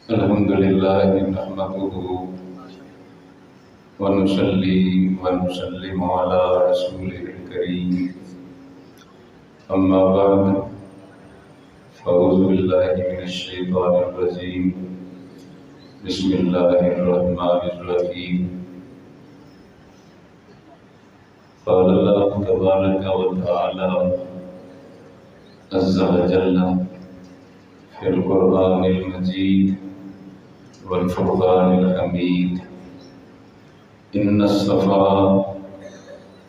الحمدللہ نحمدہ ونصلی ونسلم علی رسولہ الکریم اما بعد فاعوذ باللہ من الشیطان الرجیم بسم اللہ الرحمن الرحیم قال اللہ تبارک و تعالی عز وجل فی القرآن المجید والفرقان الحمید ان الصفا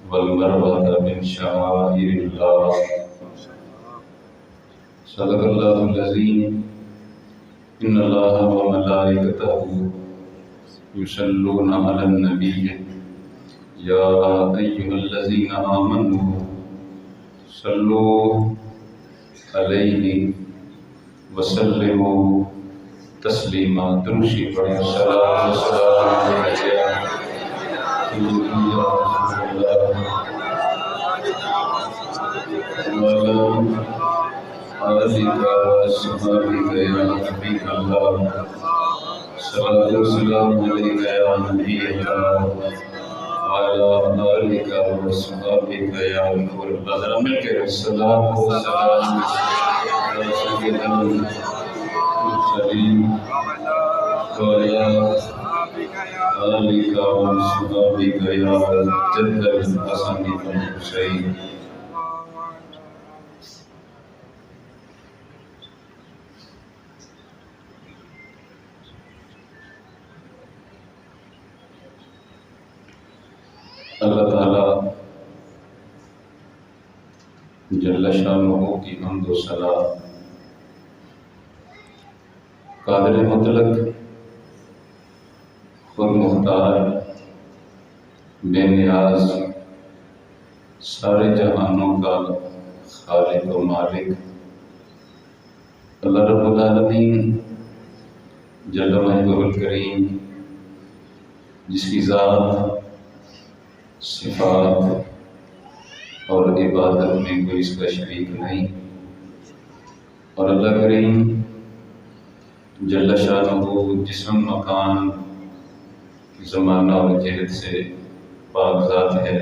والمروة من شعائر اللہ صدق اللہ العظیم ان اللہ وملائکتہ یصلون علی النبی یا ایہا الذین آمنوا صلوا علیہ وسلموا تسلیما درشی پڑھیں صلاۃ و سلام علیہ یا رسول اللہ وعلی آلک وصحبک یا حبیب اللہ صلاۃ و سلام علیہ یا نبی اللہ وعلی آلک وصحبک یا رسول اللہ ذرا مل کے صلاۃ و سلام علی سیدنا المرسلین وعلی آلک وصحبک یا جد الحسن والحسین اللہ تعالیٰ جل شانہ کی حمد و ثنا قادر مطلق خود مختار بے نیاز سارے جہانوں کا خالق و مالک اللہ رب العالمین جل مجدہ الکریم جس کی ذات صفات اور عبادت میں کوئی اس کا شریک نہیں، اور اللہ کریم جل شانہ جسم مکان زمانہ اور جہت سے پاک ذات ہے۔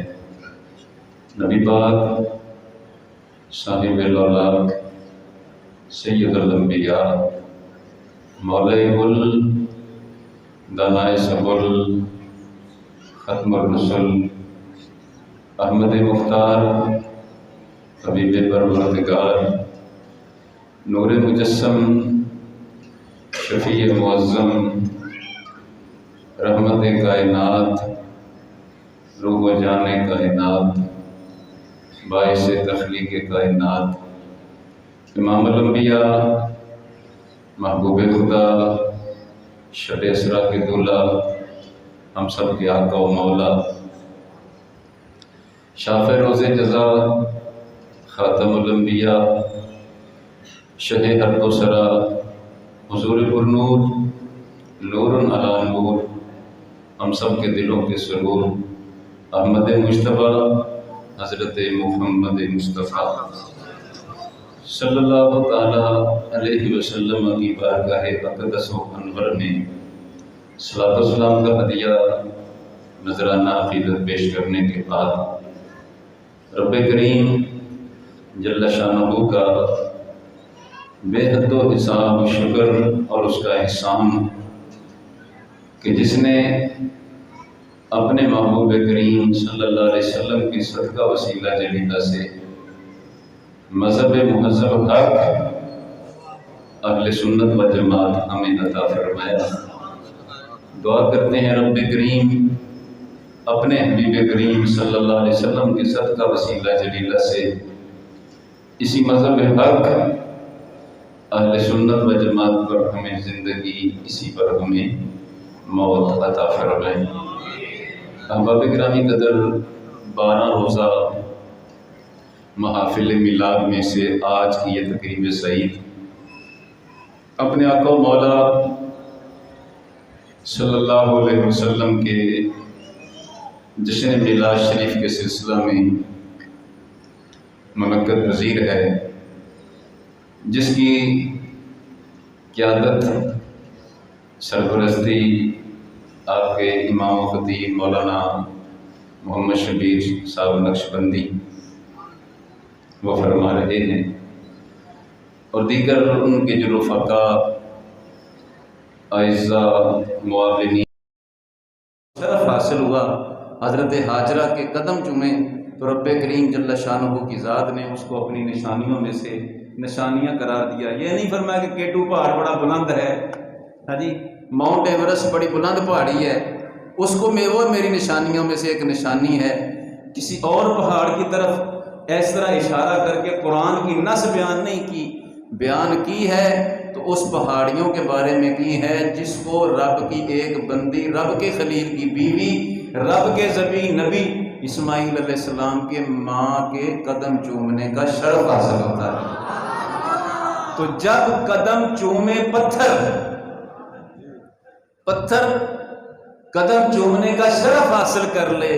نبی پاک صاحب الاولاق سید الانبیاء مولا گل دانائے سبل ختم الرسل احمد مختار حبیب پروردگار نور مجسم شفیع معظم رحمت کائنات روح و جان کائنات باعث تخلیق کائنات امام الانبیاء محبوب خدا شب اسرا کے دولہ ہم سب کے آقا و مولا شاف روز جزا خاتم الانبیاء شہ حرب و سرا حضور پرنور نور علی نور ہم سب کے دلوں کے سرور احمد مجتبیٰ حضرت محمد مصطفیٰ صلی اللہ تعالیٰ علیہ وسلم کی بارگاہ اقدس و انور میں صلاۃ و سلام کا ہدیہ نذرانہ عقیدت پیش کرنے کے بعد رب کریم جل شانہ کا بے حد و حساب و شکر اور اس کا احسان کہ جس نے اپنے محبوب کریم صلی اللہ علیہ وسلم کی صدقہ وسیلہ جلیلہ سے مذہب مہذب حق اہل سنت و جماعت ہمیں عطا فرمایا۔ دعا کرتے ہیں رب کریم اپنے حبیب کریم صلی اللہ علیہ وسلم کے صدقہ وسیلہ جلیلہ سے اسی مذہب حق اہل سنت و جماعت پر ہمیں زندگی، اسی پر ہمیں موت عطا فرمائے۔ احباب گرامی قدر 12 روزہ محافل میلاد میں سے آج کی یہ تقریب سعید اپنے آقا و مولا صلی اللہ علیہ وسلم کے جشن میلاد شریف کے سلسلہ میں منعقد پذیر ہے۔ جس کی قیادت سرپرستی آپ کے امام و خطیب مولانا محمد شبیر صاحب نقشبندی وہ فرما رہے ہیں، اور دیگر ان کے جو رفقا اعزاء معاونین شرف حاصل ہوا حضرت ہاجرہ کے قدم چومے تو رب کریم جل شانہ کی ذات نے اس کو اپنی نشانیوں میں سے نشانیاں قرار دیا۔ یہ نہیں فرمایا کہ کیٹو پہاڑ بڑا بلند ہے، ہاں جی ماؤنٹ ایورسٹ بڑی بلند پہاڑی ہے، اس کو وہ میری نشانیوں میں سے ایک نشانی ہے۔ کسی اور پہاڑ کی طرف اس طرح اشارہ کر کے قرآن کی نص بیان نہیں کی، بیان کی ہے تو اس پہاڑیوں کے بارے میں کی ہے جس کو رب کی ایک بندی، رب کے خلیل کی بیوی، رب کے ذبیح نبی اسماعیل علیہ السلام کے ماں کے قدم چومنے کا شرف حاصل ہوتا ہے۔ تو جب قدم چومے پتھر قدم چومنے کا شرف حاصل کر لے،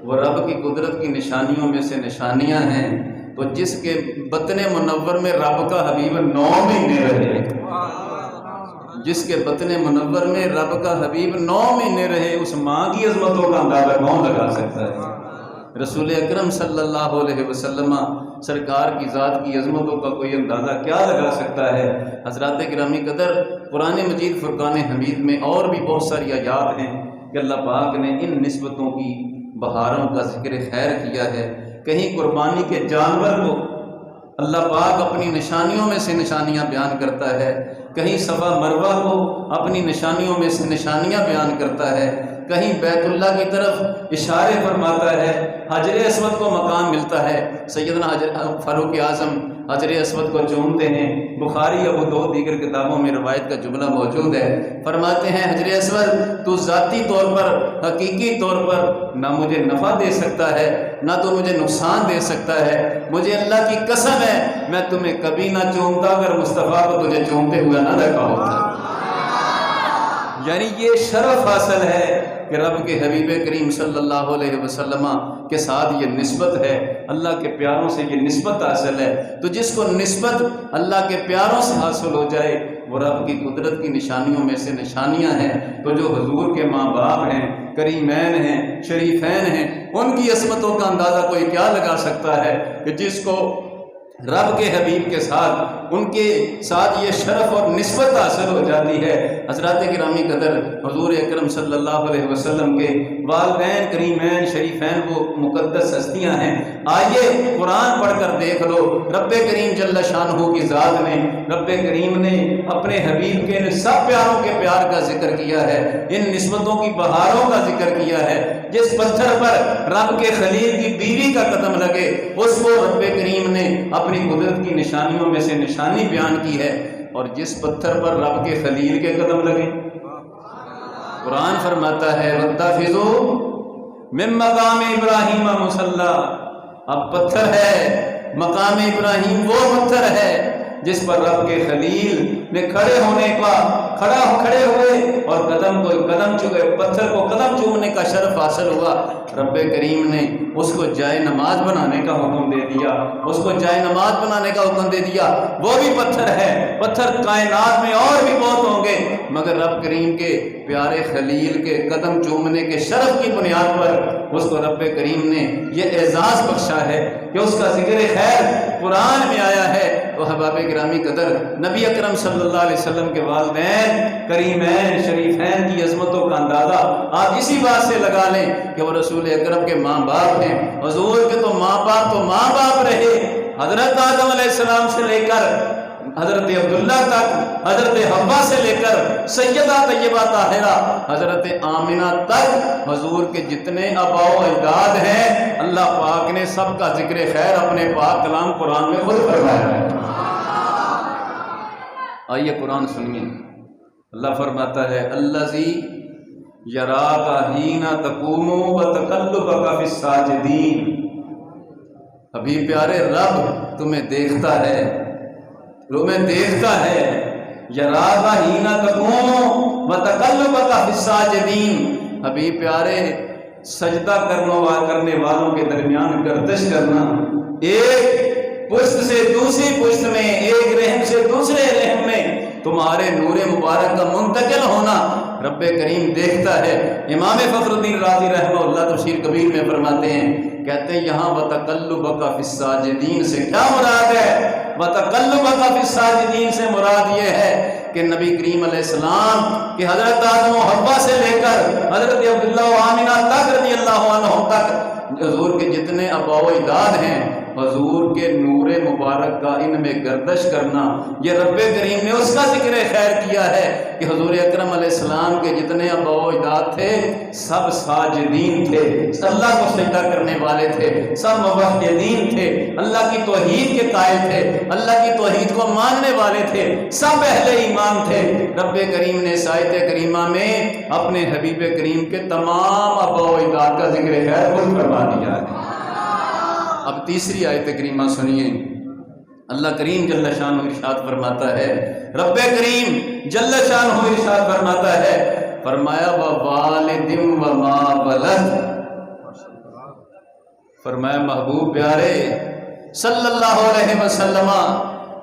وہ رب کی قدرت کی نشانیوں میں سے نشانیاں ہیں۔ تو جس کے بطن منور میں رب کا حبیب 9 مہینے رہے، جس کے بطن منور میں رب کا حبیب 9 مہینے رہے، اس ماں کی عظمتوں کا اندازہ کون لگا سکتا ہے؟ رسول اکرم صلی اللہ علیہ وسلم سرکار کی ذات کی عظمتوں کا کوئی اندازہ کیا لگا سکتا ہے؟ حضرات گرامی قدر، قرآن مجید فرقان حمید میں اور بھی بہت ساری آیات ہیں کہ اللہ پاک نے ان نسبتوں کی بہاروں کا ذکر خیر کیا ہے۔ کہیں قربانی کے جانور کو اللہ پاک اپنی نشانیوں میں سے نشانیاں بیان کرتا ہے، کہیں صفا مروہ کو اپنی نشانیوں میں سے نشانیاں بیان کرتا ہے، کہیں بیت اللہ کی طرف اشارے فرماتا ہے، حجر اسود کو مقام ملتا ہے، سیدنا فاروق اعظم حجر اسود کو چومتے ہیں۔ بخاری ابو داؤد دیگر کتابوں میں روایت کا جملہ موجود ہے، فرماتے ہیں حجر اسود تو ذاتی طور پر، حقیقی طور پر نہ مجھے نفع دے سکتا ہے نہ تو مجھے نقصان دے سکتا ہے، مجھے اللہ کی قسم ہے میں تمہیں کبھی نہ چومتا اگر مصطفیٰ کو تجھے چومتے ہوئے نہ دیکھا ہوتا۔ یعنی یہ شرف حاصل ہے کہ رب کے حبیب کریم صلی اللہ علیہ وسلم کے ساتھ یہ نسبت ہے، اللہ کے پیاروں سے یہ نسبت حاصل ہے۔ تو جس کو نسبت اللہ کے پیاروں سے حاصل ہو جائے وہ رب کی قدرت کی نشانیوں میں سے نشانیاں ہیں۔ تو جو حضور کے ماں باپ ہیں، کریمین ہیں، شریفین ہیں، ان کی عصمتوں کا اندازہ کوئی کیا لگا سکتا ہے کہ جس کو رب کے حبیب کے ساتھ، ان کے ساتھ یہ شرف اور نسبت حاصل ہو جاتی ہے۔ حضرات گرامی قدر، حضور اکرم صلی اللہ علیہ وسلم کے والدین کریمین شریفین وہ مقدس ہستیاں ہیں۔ آئیے قرآن پڑھ کر دیکھ لو، رب کریم جل شانہ کی ذات نے، رب کریم نے اپنے حبیب کے سب پیاروں کے پیار کا ذکر کیا ہے، ان نسبتوں کی بہاروں کا ذکر کیا ہے۔ جس پتھر پر رب کے خلیل کی بیوی کا قدم لگے اس کو رب کریم نے اپنی قدرت کی نشانیوں میں سے نشانی بیان کی ہے، اور جس پتھر پر رب کے خلیل کے قدم لگے قرآن فرماتا ہے وَاتَّخِذُوا مِن مَقَامِ إِبْرَاهِيمَ مُصَلًّى۔ اب پتھر ہے مقام ابراہیم، وہ پتھر ہے جس پر رب کے خلیل نے کھڑے ہوئے اور قدم چومے، پتھر کو قدم چومنے کا شرف حاصل ہوا۔ رب کریم نے اس کو جائے نماز بنانے کا حکم دے دیا، اس کو جائے نماز بنانے کا حکم دے دیا۔ وہ بھی پتھر ہے، پتھر کائنات میں اور بھی بہت ہوں گے، مگر رب کریم کے پیارے خلیل کے قدم چومنے کے شرف کی بنیاد پر اس کو رب کریم نے یہ اعزاز بخشا ہے کہ اس کا ذکر خیر قرآن میں آیا ہے۔ تو احباب گرامی قدر، نبی اکرم صلی اللہ علیہ وسلم کے والدین کریمین شریفین کی عظمتوں کا اندازہ آپ اسی بات سے لگا لیں کہ وہ رسول اکرم کے ماں باپ ہیں۔ حضور کے تو ماں باپ رہے، حضرت آدم علیہ السلام سے لے کر حضرت عبداللہ تک، حضرت حوا سے لے کر سیدہ طیبہ طاہرہ حضرت آمنہ تک، حضور کے جتنے آباء و اجداد ہیں اللہ پاک نے سب کا ذکر خیر اپنے پاک کلام قرآن میں خود فرمایا ہے۔ آئیے قرآن سنیے، اللہ فرماتا ہے الذی یراک حین تقوم وتقلبک فی الساجدین۔ ابھی پیارے رب تمہیں دیکھتا ہے، یراک حین تقوم وتقلبک فی الساجدین۔ ابھی پیارے سجدہ کرنے والوں کے درمیان گردش کرنا، ایک پشت سے دوسری پشت میں، ایک رحم دوسرے رحم میں تمہارے نور مبارک کا منتقل ہونا رب کریم دیکھتا ہے۔ امام فخر الدین رازی رحمہ اللہ تفسیر کبیر میں فرماتے ہیں، کہتے ہیں یہاں وَتَقَلُّبَكَ فِي السَّاجِدِينَ سے کیا مراد ہے؟ وَتَقَلُّبَكَ فِي السَّاجِدِينَ سے مراد یہ ہے کہ نبی کریم علیہ السلام کہ حضرت آدم و حوا سے لے کر حضرت عبداللہ و آمنہ تک رضی اللہ عنہ تک حضور کے جتنے آبا و اجداد ہیں، حضور کے نور مبارک کا ان میں گردش کرنا، یہ رب کریم نے اس کا ذکر خیر کیا ہے کہ حضور اکرم علیہ السلام کے جتنے آبا و اجداد تھے سب ساجدین تھے، اللہ کو سجدہ کرنے والے تھے، سب موحدین تھے، اللہ کی توحید کے قائل تھے، اللہ کی توحید کو ماننے والے تھے، سب اہل ایمان تھے۔ رب کریم نے اس آیت کریمہ میں اپنے حبیب کریم کے تمام آبا و اجداد کا ذکر خیر خود فرما دیا ہے۔ اب تیسری آیت کریمہ سنیے، اللہ کریم جل شانہ ارشاد فرماتا ہے، رب کریم جل شانہ ارشاد فرماتا ہے، فرمایا وَوَالِدٍ وَمَا وَلَدَ، فرمایا محبوب پیارے صلی اللہ علیہ وسلم،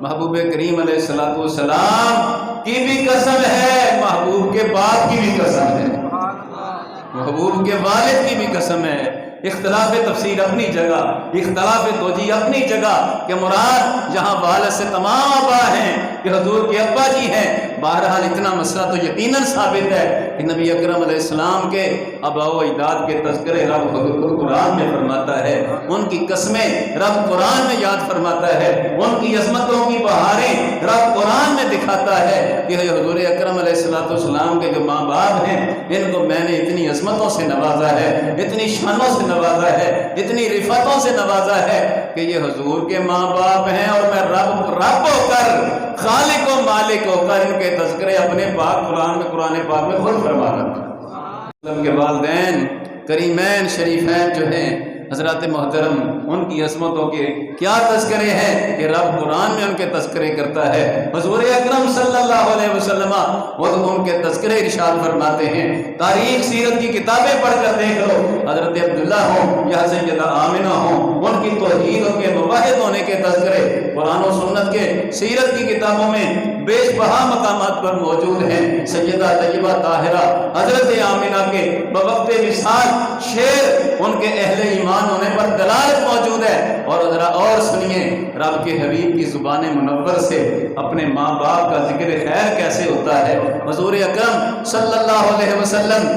محبوب کریم علیہ السلام کی بھی قسم ہے، محبوب کے باپ کی بھی قسم ہے، محبوب کے والد کی بھی قسم ہے۔ اختلاف تفسیر اپنی جگہ، اختلاف توجیہ اپنی جگہ کہ مراد جہاں والد سے تمام آبا ہیں کہ حضور کے ابا جی ہیں، بہرحال اتنا مسئلہ تو یقیناً ثابت ہے کہ نبی اکرم علیہ السلام کے آبا و اجداد کے تذکرے رب قرآن میں فرماتا ہے، ان کی قسمیں رب قرآن میں یاد فرماتا ہے، ان کی عظمتوں کی بہاریں رب قرآن میں دکھاتا ہے کہ حضور اکرم علیہ السلام کے جو ماں باپ ہیں ان کو میں نے اتنی عظمتوں سے نوازا ہے، اتنی شانوں سے نوازا ہے، اتنی رفعتوں سے نوازا ہے کہ یہ حضور کے ماں باپ ہیں، اور میں رب ہو کر، خالق و مالک ہو کر ان کے تذکرے اپنے پاک قرآن پاک میں خود فرما رہا ہوں۔ کے والدین کریمین شریفین جو ہیں حضرات محترم، ان کی عظمتوں کے کیا تذکرے ہیں کہ رب قرآن میں ان کے تذکرے کرتا ہے۔ حضور اکرم صلی اللہ علیہ وسلم وہ ان کے تذکرے ارشاد فرماتے ہیں، تاریخ سیرت کی کتابیں پڑھ کر دیکھ لو، حضرت عبداللہ ہوں یا سیدہ آمنہ ہوں، ان کی توحید، ان کے موحد ہونے کے تذکرے قرآن و سنت کے سیرت کی کتابوں میں بیش بہا مقامات پر موجود ہیں۔ سیدہ طیبہ طاہرہ حضرت آمنہ کے بوقت وصال شعر ان کے اہل ایمان ہونے پر دلالت موجود ہے۔ اور ذرا اور سنیے رب کے حبیب کی زبان منور سے اپنے ماں باپ کا ذکر خیر کیسے ہوتا ہے۔ حضور اکرم صلی اللہ علیہ وسلم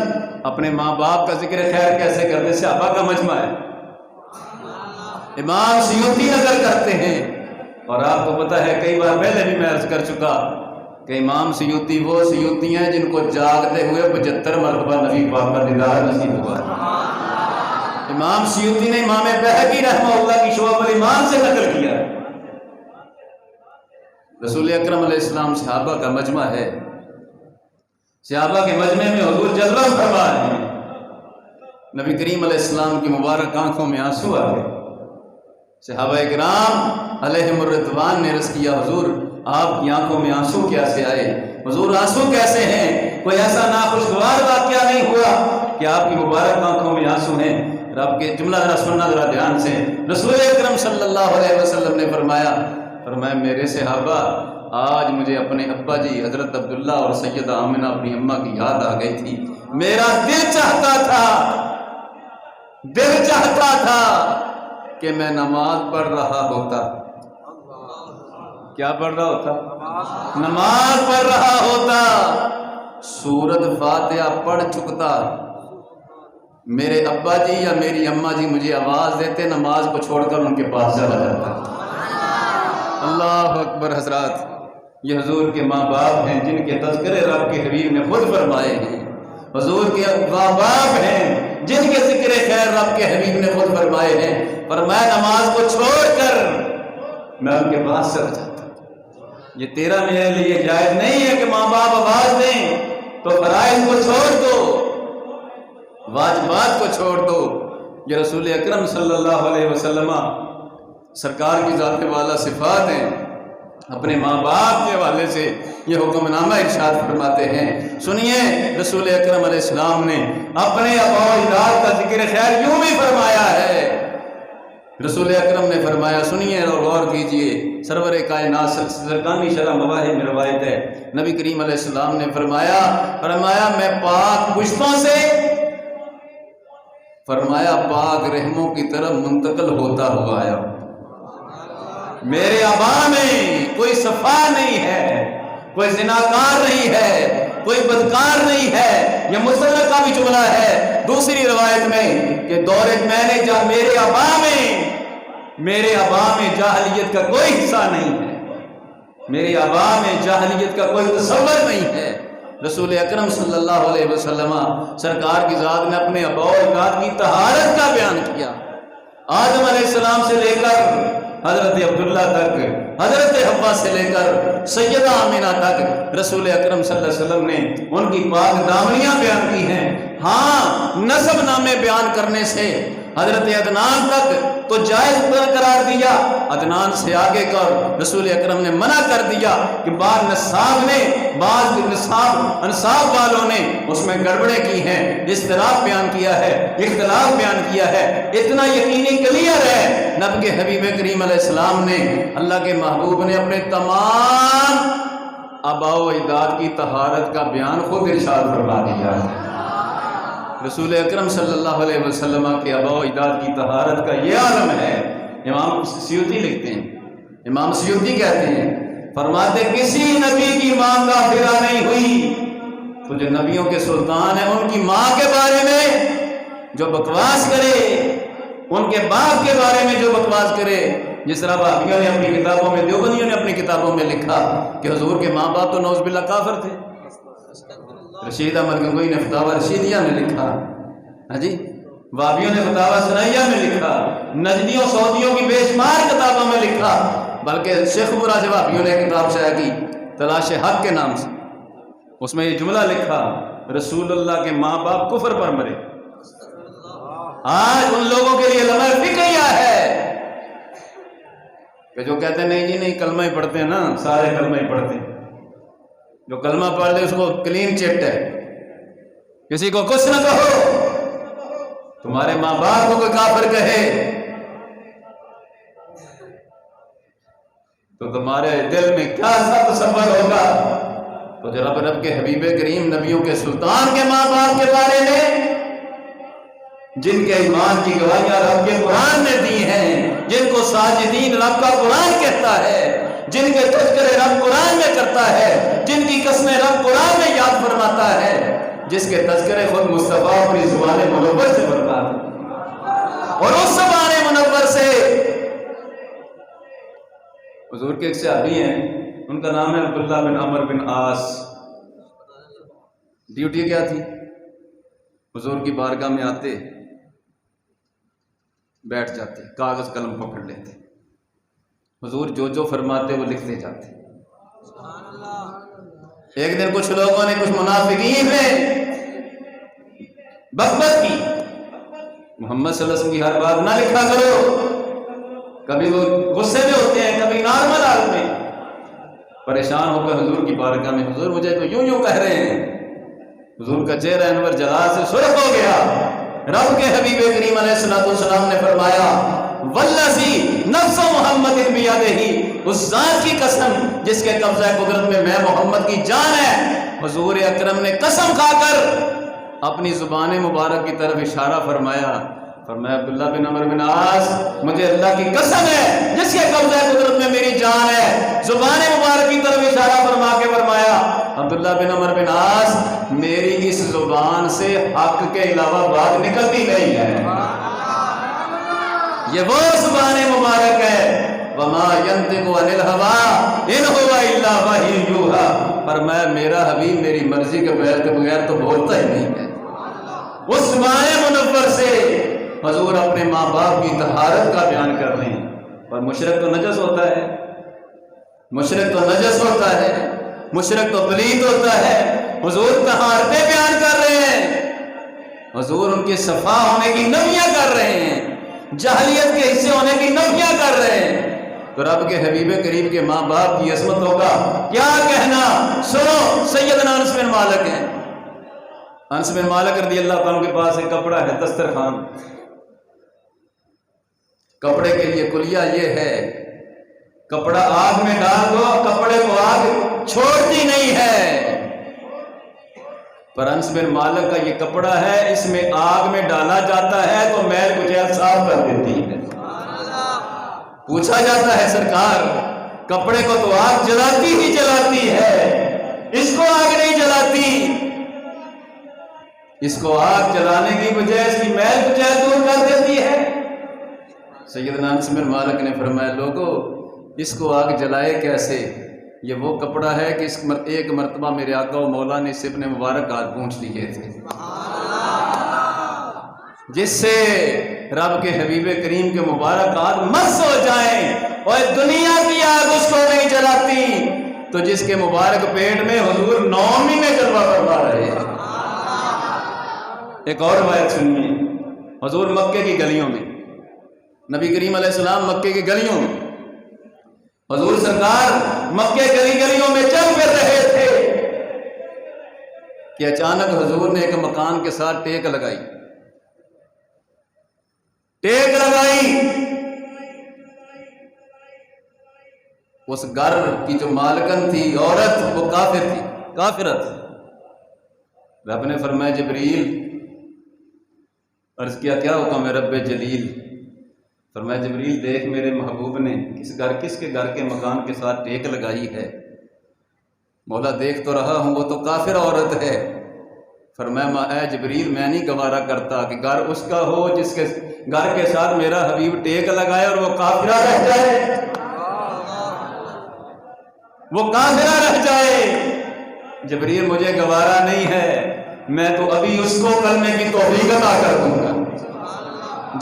اپنے ماں باپ کا ذکر خیر کیسے کرتے؟ صحابہ کا مجمع ہے، امام سیوطی نظر کرتے ہیں، اور آپ کو پتہ ہے کئی بار پہلے بھی میں عرض کر چکا کہ امام سیوطی وہ سیوطی ہیں جن کو جاگتے ہوئے 75 مرتبہ نبی پاک کا دیدار نصیب ہوا ہے۔ امام سیوطی نے امام بہقی رحمہ اللہ کی شعب الایمان سے نقل کیا ہے۔ رسول اکرم علیہ السلام صحابہ کا مجمع ہے، صحابہ کے مجمع میں حضور جلوہ فرما رہے ہیں، نبی کریم علیہ السلام کی مبارک آنکھوں میں آنسو آ گئے۔ صحابہ اکرام علیہم الرضوان نے عرض کیا، حضور آپ کی آنکھوں میں آنسو کیسے آئے؟ حضور آنسو کیسے ہیں؟ کوئی ایسا ناخوشگوار واقعہ نہیں ہوا کہ آپ کی مبارک آنکھوں میں آنسو ہیں؟ رب کے جملہ ذرا سننا ذرا دھیان سے، رسول اکرم صلی اللہ علیہ وسلم نے فرمایا میرے صحابہ آج مجھے اپنے ابا جی حضرت عبداللہ اور سیدہ آمنہ اپنی اماں کی یاد آ گئی تھی، میرا دل چاہتا تھا کہ میں نماز پڑھ رہا ہوتا۔ کیا پڑھ رہا ہوتا؟ نماز پڑھ رہا ہوتا، سورۃ فاتحہ پڑھ چکتا، میرے ابا جی یا میری اماں جی مجھے آواز دیتے، نماز کو چھوڑ کر ان کے پاس چلا جاتا۔ اللہ اکبر حضرات، یہ حضور کے ماں باپ ہیں جن کے تذکرے رب کے حبیب نے خود فرمائے ہیں، حضور کے ماں باپ ہیں جن کے ذکر خیر رب کے حبیب نے خود فرمائے ہیں۔ فرمایا نماز کو چھوڑ کر میں ان کے پاس چلا جاتا۔ یہ تیرا میرے لیے جائز نہیں ہے کہ ماں باپ آواز دیں تو فرائض کو چھوڑ دو، واجبات کو چھوڑ دو۔ یہ رسول اکرم صلی اللہ علیہ وسلم سرکار کی ذات والا صفات ہیں، اپنے ماں باپ کے حوالے سے یہ حکم نامہ ارشاد فرماتے ہیں۔ سنیے رسول اکرم علیہ السلام نے اپنے آبا و اجداد کا ذکر خیر یوں بھی فرمایا ہے، رسول اکرم نے فرمایا، سنیے اور غور کیجئے، سرور کائنات سرکانی شرح مواہب میں روایت ہے، نبی کریم علیہ السلام نے فرمایا میں پاک پشتوں سے، فرمایا پاک رحموں کی طرف منتقل ہوتا ہوا آیا، میرے آبا میں کوئی صفا نہیں ہے، کوئی زناکار نہیں ہے، کوئی بدکار نہیں ہے۔ یہ مسلم کا بھی جملہ ہے دوسری روایت میں کہ دور میں نے جہاں میرے آبا میں جاہلیت کا کوئی حصہ نہیں ہے، میرے آبا میں جاہلیت کا کوئی تصور نہیں ہے۔ رسول اکرم صلی اللہ علیہ وسلم سرکار کی ذات نے اپنے آبا و اجداد کی طہارت کا بیان کیا، آدم علیہ السلام سے لے کر حضرت عبداللہ تک، حضرت حوا سے لے کر سیدہ آمینہ تک رسول اکرم صلی اللہ علیہ وسلم نے ان کی پاک دامنیاں بیان کی ہیں۔ ہاں، نسب نامے بیان کرنے سے حضرت عدنان تک تو جائز قرار دیا، عدنان سے آگے کر رسول اکرم نے منع کر دیا کہ بعض انصاب والوں نے اس میں گڑبڑیں کی ہیں، اختلاف بیان کیا ہے۔ اتنا یقینی کلیئر ہے، نبی کے حبیب کریم علیہ السلام نے، اللہ کے محبوب نے اپنے تمام آباء و اجداد کی طہارت کا بیان خود ارشاد فرما دیا ہے۔ رسول اکرم صلی اللہ علیہ وسلم کے آباء و اجداد کی طہارت کا یہ عالم ہے۔ امام سیوطی لکھتے ہیں، امام سیوطی کہتے ہیں، فرماتے کسی نبی کی ماں کافرہ نہیں ہوئی، تو جو نبیوں کے سلطان ہیں ان کی ماں کے بارے میں جو بکواس کرے، ان کے باپ کے بارے میں جو بکواس کرے، جس طرح وہابیوں نے اپنی کتابوں میں، دیوبندیوں نے اپنی کتابوں میں لکھا کہ حضور کے ماں باپ تو نعوذ باللہ کافر تھے۔ رشید احمد گنگوئی نے فتاوی رشیدیہ میں لکھا، ہاں جی، وہابیوں نے فتاوی سنائیہ میں لکھا، نجدیوں سعودیوں کی بے شمار کتابوں میں لکھا، بلکہ شیخ براج وہابیوں نے کتاب شائع کی تلاش حق کے نام سے، اس میں یہ جملہ لکھا، رسول اللہ کے ماں باپ کفر پر مرے۔ آج ان لوگوں کے لیے لمحہ فکریہ ہے کہ جو کہتے ہیں نہیں جی نہیں کلمہ ہی پڑھتے ہیں نا، سارے کلمہ ہی پڑھتے ہیں، جو کلمہ پڑھ لے اس کو کلین چٹ ہے، کسی کو کچھ نہ کہو، تمہارے ماں باپ کو کوئی کافر کہے تو تمہارے دل میں کیا سا تصور ہوگا۔ تو جو رب کے حبیب کریم نبیوں کے سلطان کے ماں باپ کے بارے میں، جن کے ایمان کی گواہیاں رب کے قرآن نے دی ہیں، جن کو ساجدین رب کا قرآن کہتا ہے، جن کے تذکرے رب قرآن میں کرتا ہے، جن کی قسمیں رب قرآن میں یاد فرماتا ہے، جس کے تذکرے خود مصطفیٰ اپنی زبان منور سے فرماتے ہیں، اور اس زبان منور سے حضور کے ایک صحابی ہیں، ان کا نام ہے عبداللہ بن عمر بن عاص، ڈیوٹی کیا تھی؟ حضور کی بارگاہ میں آتے، بیٹھ جاتے، کاغذ قلم پکڑ لیتے، حضور جو جو فرماتے وہ لکھتے جاتے۔ ایک دن کچھ لوگوں نے، کچھ منافقین نے بغبغ کی، محمد صلی اللہ علیہ وسلم کی ہر بات نہ لکھا کرو، کبھی وہ غصے میں ہوتے ہیں، کبھی نارمل حال میں، پریشان ہو کر حضور کی بارگاہ میں، حضور مجھے تو یوں یوں کہہ رہے ہیں۔ حضور کا چہرہ انور جلال سے سرخ ہو گیا۔ رب کے حبیب کریم علیہ السلام نے فرمایا، والذی نفس محمد بیدہ، اس ذات کی قسم جس کے قبضہ قدرت میں محمد کی جان ہے۔ حضور اکرم نے قسم کھا کر اپنی زبان مبارک کی طرف اشارہ فرمایا، عبداللہ بن عمر بن عاص، مجھے اللہ کی قسم ہے جس کے قبضہ قدرت میں میری جان ہے، زبان مبارک کی طرف اشارہ فرما کے فرمایا، عبداللہ بن عمر بن عاص، میری اس زبان سے حق کے علاوہ بات نکلتی نہیں ہے۔ یہ وہ زبان مبارک ہے، وما ينطق عن الهوى ان هو الا وحی یوحی، فرمایا میرا حبیب میری مرضی کے بغیر تو بولتا ہی نہیں ہے۔ اس زبان منور سے حضور اپنے ماں باپ کی طہارت کا بیان کر رہے ہیں، اور مشرک تو نجس ہوتا ہے، مشرک تو نجس ہوتا ہے، مشرک تو پلید ہوتا ہے، حضور طہارتیں بیان کر رہے ہیں، حضور ان کے صفا ہونے کی نفیاں کر رہے ہیں، جاہلیت کے حصے ہونے کی نفیاں کر رہے ہیں۔ تو رب کے حبیب کریم کے ماں باپ کی عظمتوں کا کیا کہنا؟ سنو، سیدنا انس بن مالک ہیں، انس بن مالک رضی اللہ تعالیٰ کے پاس ایک کپڑا ہے، دسترخوان، کپڑے کے لیے کلیہ یہ ہے، کپڑا آگ میں ڈال دو، کپڑے کو آگ چھوڑتی نہیں ہے۔ پر انس بن مالک کا یہ کپڑا ہے، اس میں آگ میں ڈالا جاتا ہے تو میل کچیل صاف کر دیتی ہے۔ پوچھا جاتا ہے سرکار کپڑے کو تو آگ جلاتی ہی جلاتی ہے، اس کو آگ نہیں جلاتی، اس کو آگ جلانے کی بجائے اس کی میل کچیل دور کر دیتی ہے۔ سیدنا انس بن مالک نے فرمایا لوگو اس کو آگ جلائے کیسے؟ یہ وہ کپڑا ہے کہ ایک مرتبہ میرے آقا و مولا نے اس سے اپنے مبارک ہاتھ پونچھ لیے تھے، جس سے رب کے حبیب کریم کے مبارک ہاتھ مس ہو جائیں اور دنیا کی آگ اس کو نہیں جلاتی، تو جس کے مبارک پیٹ میں حضور 9ویں میں جلوہ فرما رہے ہیں۔ ایک اور روایت سنیے، حضور مکے کی گلیوں میں، نبی کریم علیہ السلام مکے کی گلیوں میں، حضور سرکار مکے گلیوں میں چل پھر رہے تھے کہ اچانک حضور نے ایک مکان کے ساتھ ٹیک لگائی، اس گھر کی جو مالکن تھی عورت وہ کافر تھی، کافرت۔ رب نے فرمایا جبریل، عرض کیا کیا حکم ہے رب جلیل؟ فرمایا جبریل دیکھ میرے محبوب نے کس کے گھر کے مکان کے ساتھ ٹیک لگائی ہے۔ مولا دیکھ تو رہا ہوں وہ تو کافر عورت ہے۔ فرمایا اے جبریل میں نہیں گوارا کرتا کہ گھر اس کا ہو جس کے گھر کے ساتھ میرا حبیب ٹیک لگائے اور وہ کافرہ رہ جائے، وہ کافرہ رہ جائے۔ جبریل مجھے گوارا نہیں ہے، میں تو ابھی اس کو کلمے کی توفیق عطا کر دوں گا۔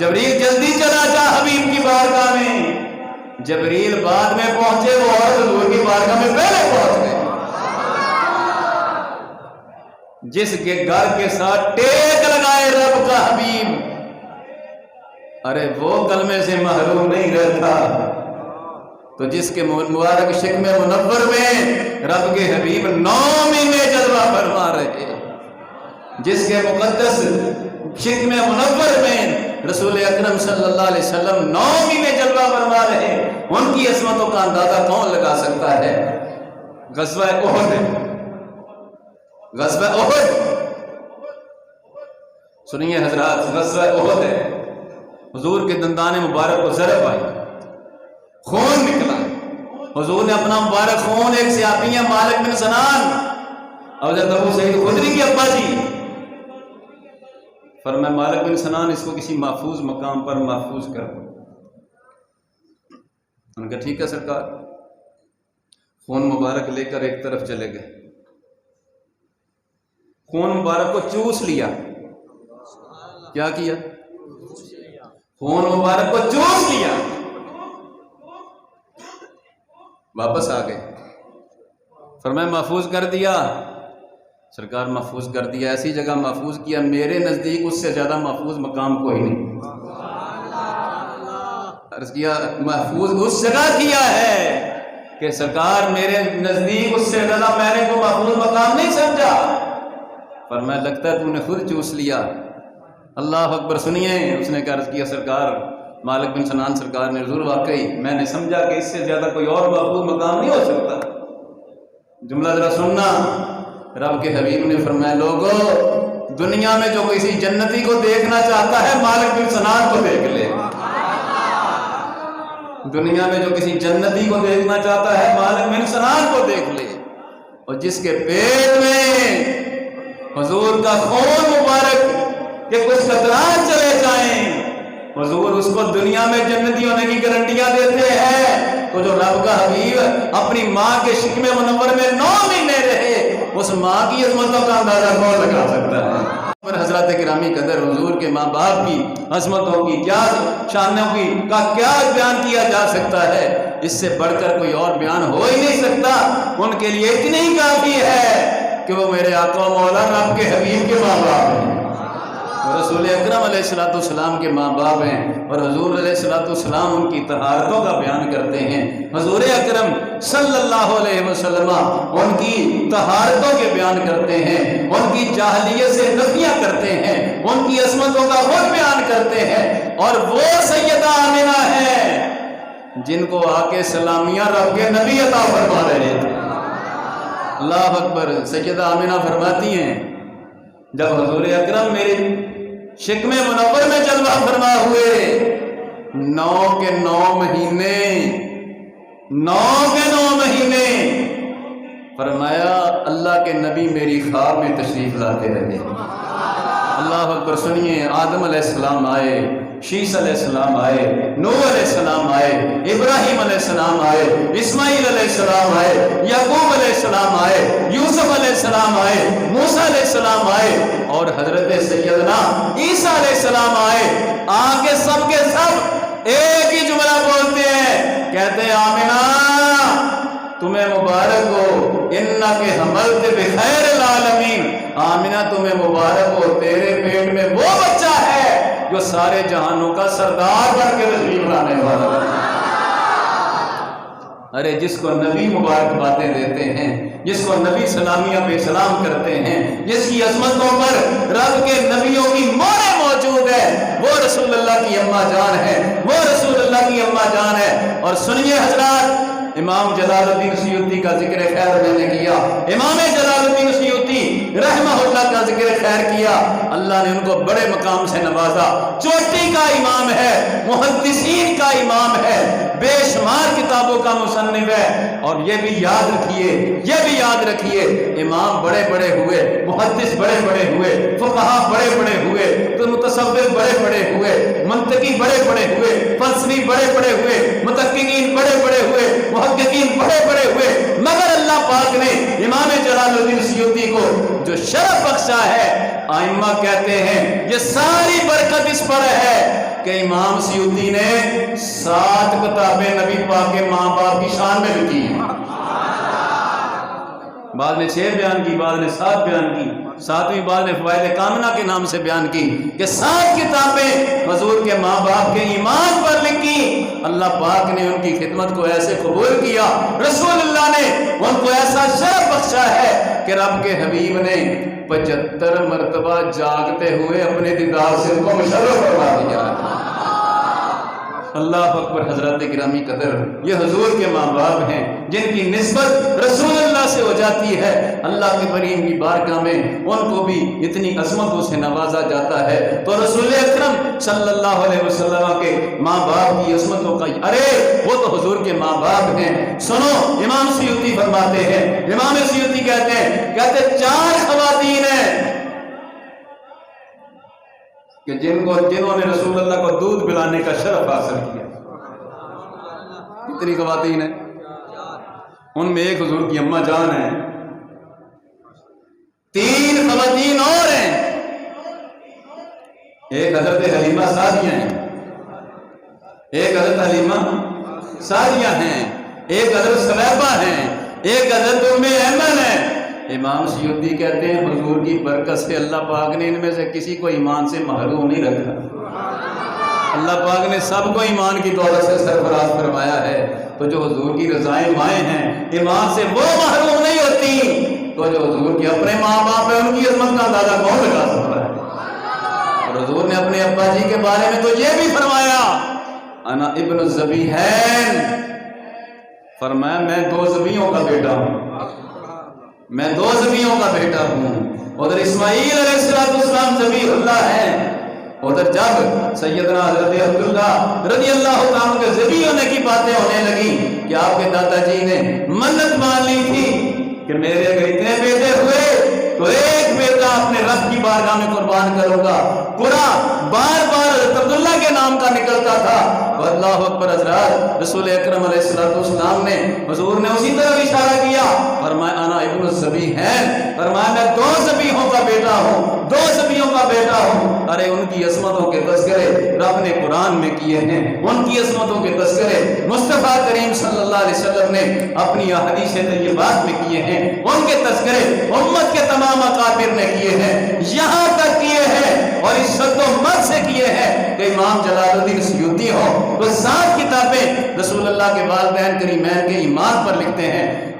جبریل جلدی چلا جا حبیب کی بارگاہ میں، جبریل بعد میں پہنچے، وہ اور حضور کی بارگاہ میں پہلے پہنچ گئے۔ جس کے گھر کے ساتھ ٹیک لگائے رب کا حبیب، ارے وہ کلمے سے محروم نہیں رہتا، تو جس کے مبارک شکم منور میں رب کے حبیب 9ویں میں جلوہ فرما رہے، جس کے مقدس شکم منور میں رسول اکرم صلی اللہ علیہ وسلم 9ویں میں جلوہ فرما رہے، ان کی عظمتوں کا اندازہ کون لگا سکتا ہے؟ غزوہ احد، غزوہ احد سنیے حضرات، غزوہ احد ہے، حضور کے دندان مبارک کو ضرب آئی، خون نکلا، حضور نے اپنا مبارک خون ایک صحابی ہیں مالک بن سنان، حضرت ابو سعید خدری کی ابا جی، فرمایا مالک بن سنان اس کو کسی محفوظ مقام پر محفوظ کر دو۔ ان کا ٹھیک ہے سرکار۔ خون مبارک لے کر ایک طرف چلے گئے، خون مبارک کو چوس لیا۔ کیا کیا؟ خون مبارک کو چوس لیا، واپس آ گئے۔ فرمایا محفوظ کر دیا؟ سرکار محفوظ کر دیا، ایسی جگہ محفوظ کیا میرے نزدیک اس سے زیادہ محفوظ مقام کوئی نہیں۔ عرض کیا محفوظ اس جگہ کیا ہے کہ سرکار میرے نزدیک اس سے زیادہ میں نے کو محفوظ مقام نہیں سمجھا۔ فرمایا لگتا ہے تم نے خود چوس لیا۔ اللہ اکبر سنیے، اس نے عرض کیا سرکار مالک بن سنان سرکار نے حضور واقعی میں نے سمجھا کہ اس سے زیادہ کوئی اور محفوظ مقام نہیں ہو سکتا۔ جملہ ذرا سننا، رب کے حبیب نے فرمایا لوگو دنیا میں جو کسی جنتی کو دیکھنا چاہتا ہے مالک بن سنان کو دیکھ لے، دنیا میں جو کسی جنتی کو دیکھنا چاہتا ہے مالک بن سنان کو دیکھ لے، اور جس کے پیٹ میں حضور کا خون مبارک کہ کچھ قطرات چلے جائیں حضور اس کو دنیا میں جنتی ہونے کی گارنٹیاں دیتے ہیں، تو جو رب کا حبیب اپنی ماں کے شکم منور میں 9 مہینے رہے، اس ماں کی عظمتوں کا اندازہ کون لگا سکتا ہے؟ پر حضرات گرامی قدر حضور کے ماں باپ کی عظمتوں کی کیا شانوں کی کا کیا بیان کیا جا سکتا ہے؟ اس سے بڑھ کر کوئی اور بیان ہو ہی نہیں سکتا۔ ان کے لیے اتنی ہی کافی ہے کہ وہ میرے آقا و مولا رب کے حبیب کے ماں باپ ہیں، رسول اکرم علیہ السلام کے ماں باپ ہیں، اور حضور علیہ السلام ان کی طہارتوں کا بیان کرتے ہیں۔ حضور اکرم صلی اللہ علیہ وسلم ان کی طہارتوں کے بیان کرتے ہیں، ان کی جاہلیت سے نفیاں کرتے ہیں، ان کی عصمتوں کا خود بیان کرتے ہیں۔ اور وہ سیدہ آمنہ ہے جن کو آ کے سلامیاں رب کے نبی عطا فرما رہے تھے۔ اللہ اکبر۔ سیدہ آمنہ فرماتی ہیں جب حضور اکرم میرے شکم منور میں جلوہ فرما ہوئے 9 کے 9 مہینے فرمایا اللہ کے نبی میری خواب میں تشریف لاتے رہے۔ اللہ اکبر۔ سنیے، آدم علیہ السلام آئے، شیس علیہ السلام آئے، نوح علیہ السلام آئے، ابراہیم علیہ السلام آئے، اسماعیل علیہ السلام آئے، یعقوب علیہ السلام آئے، یوسف علیہ السلام آئے، موسیٰ علیہ السلام آئے، اور حضرت سیدنا عیسیٰ علیہ السلام آئے۔ آگے سب کے سب ایک ہی جملہ بولتے ہیں، کہتے ہیں آمنہ تمہیں مبارک ہو، انک حملت بخیر العالمین، آمنہ تمہیں مبارک ہو، تیرے پیٹ میں وہ بچہ ہے جو سارے جہانوں کا سردار بن کے تشریف لانے والا ہے۔ ارے جس کو نبی مبارک باتیں دیتے ہیں، جس کو نبی سلامیہ پہ سلام کرتے ہیں، جس کی عظمتوں پر رب کے نبیوں کی مہریں موجود ہے، وہ رسول اللہ کی اماں جان ہے، وہ رسول اللہ کی اماں جان ہے۔ اور سنیے حضرات، امام جلال الدین سیوطی کا ذکر خیر میں نے کیا، امام جلال الدین سیوطی رحمہ اللہ کا ذکر خیر کیا، اللہ نے ان کو بڑے مقام سے نوازا، چوٹی کا امام ہے، محدثین کا امام ہے، بے شمار کتابوں کا مصنف ہے۔ اور یہ بھی یاد رکھیے امام بڑے بڑے ہوئے، محدث بڑے بڑے ہوئے، فقہا بڑے بڑے ہوئے، تو متصوف بڑے بڑے ہوئے، منطقی بڑے بڑے ہوئے، فلسفی بڑے بڑے ہوئے، متحققین بڑے بڑے ہوئے، محققین بڑے بڑے ہوئے، مگر اللہ پاک نے امام جلال الدین سیوطی کو جو شرف بخشا ہے، ائمہ کہتے ہیں یہ ساری برکت اس پر ہے کہ امام سیوطی نے 7 کتابیں نبی پاک کے ماں باپ کی شان میں لکھی ہیں۔ بعد نے 6 بیان کی، بعد نے 7 بیان کی، 7ویں بعد نے فوائد کامنہ کے نام سے بیان کی کہ 7 کتابیں حضور کے ماں باپ کے ایمان پر لکھی۔ اللہ پاک نے ان کی خدمت کو ایسے قبول کیا، رسول اللہ نے ان کو ایسا شرف بخشا ہے کہ رب کے حبیب نے 75 مرتبہ جاگتے ہوئے اپنے دیدار سے ان کو مشرف فرما دیا۔ اللہ اکبر۔ حضرات گرامی قدر، یہ حضور کے ماں باپ ہیں جن کی نسبت رسول اللہ سے ہو جاتی ہے، اللہ کے کریم کی بارگاہ میں ان کو بھی اتنی عظمتوں سے نوازا جاتا ہے۔ تو رسول اکرم صلی اللہ علیہ وسلم کے ماں باپ کی عظمتوں کا، ارے وہ تو حضور کے ماں باپ ہیں۔ سنو، امام سیوطی فرماتے ہیں، امام سیوطی کہتے ہیں 4 خواتین ہیں کہ جنہوں نے رسول اللہ کو دودھ پلانے کا شرف حاصل کیا۔ کتنی خواتین ہیں؟ ان میں ایک حضور کی اماں جان ہے، 3 خواتین اور ہیں، ایک حضرت حلیمہ سعدیہ ہیں، ایک حضرت حلیمہ سعدیہ ہیں، ایک حضرت سلیبہ ہیں، ایک حضرت ام ایمن ہے۔ امام سیوطی کہتے ہیں حضور کی برکت سے اللہ پاک نے ان میں سے کسی کو ایمان سے محروم نہیں رکھا، اللہ پاک نے سب کو ایمان کی دولت سے سرفراز فرمایا ہے۔ تو جو حضور کی رضائیں مائیں ہیں ایمان سے وہ محروم نہیں ہوتی، تو جو حضور کے اپنے ماں باپ ہیں ان کی عظمت کا اندازہ کون لگا سکتا ہے؟ اور حضور نے اپنے ابا جی کے بارے میں تو یہ بھی فرمایا، انا ابن الذبیحین، فرمایا میں 2 ذبیحوں کا بیٹا ہوں، میں 2 ذبیحوں کا بیٹا ہوں۔ ادھر اسماعیل علیہ السلام ذبیح اللہ ہے، ادھر جب سیدنا حضرت عبداللہ رضی اللہ تعالیٰ کے ذبیح ہونے کی باتیں ہونے لگی کہ آپ کے دادا جی نے منت مان لی تھی کہ میرے اگر اتنے بیٹے ہوئے تو ایک بیٹا اپنے رب کی بارگاہ میں قربان کروں گا، قرآن بار بار حضرت عبداللہ کے نام کا نکلتا تھا۔ اللہ اکبر۔ حضرات رسول اکرم علیہ السلام نے حضور نے اسی طرح اشارہ کیا، فرمایا انا ابن الذبیحین، فرمایا میں 2 ذبیحوں کا بیٹا ہوں، 2 ذبیحوں کا بیٹا ہوں۔ ارے ان کی عظمتوں کے تذکرے رب نے قرآن میں کیے ہیں، ان کی عظمتوں کے تذکرے مصطفیٰ کریم صلی اللہ علیہ وسلم نے اپنی احادیث طیبات میں کیے ہیں، ان کے تذکرے امت کے تمام اکابر نے کیے ہیں، یہاں تک کیے ہیں اور اس شد و مت سے کیے ہیں کہ امام جلال الدین سیوطی ہو وہ 7 کتابیں رسول اللہ کے والدین کریمین کے ایمان پر لکھتے ہیں۔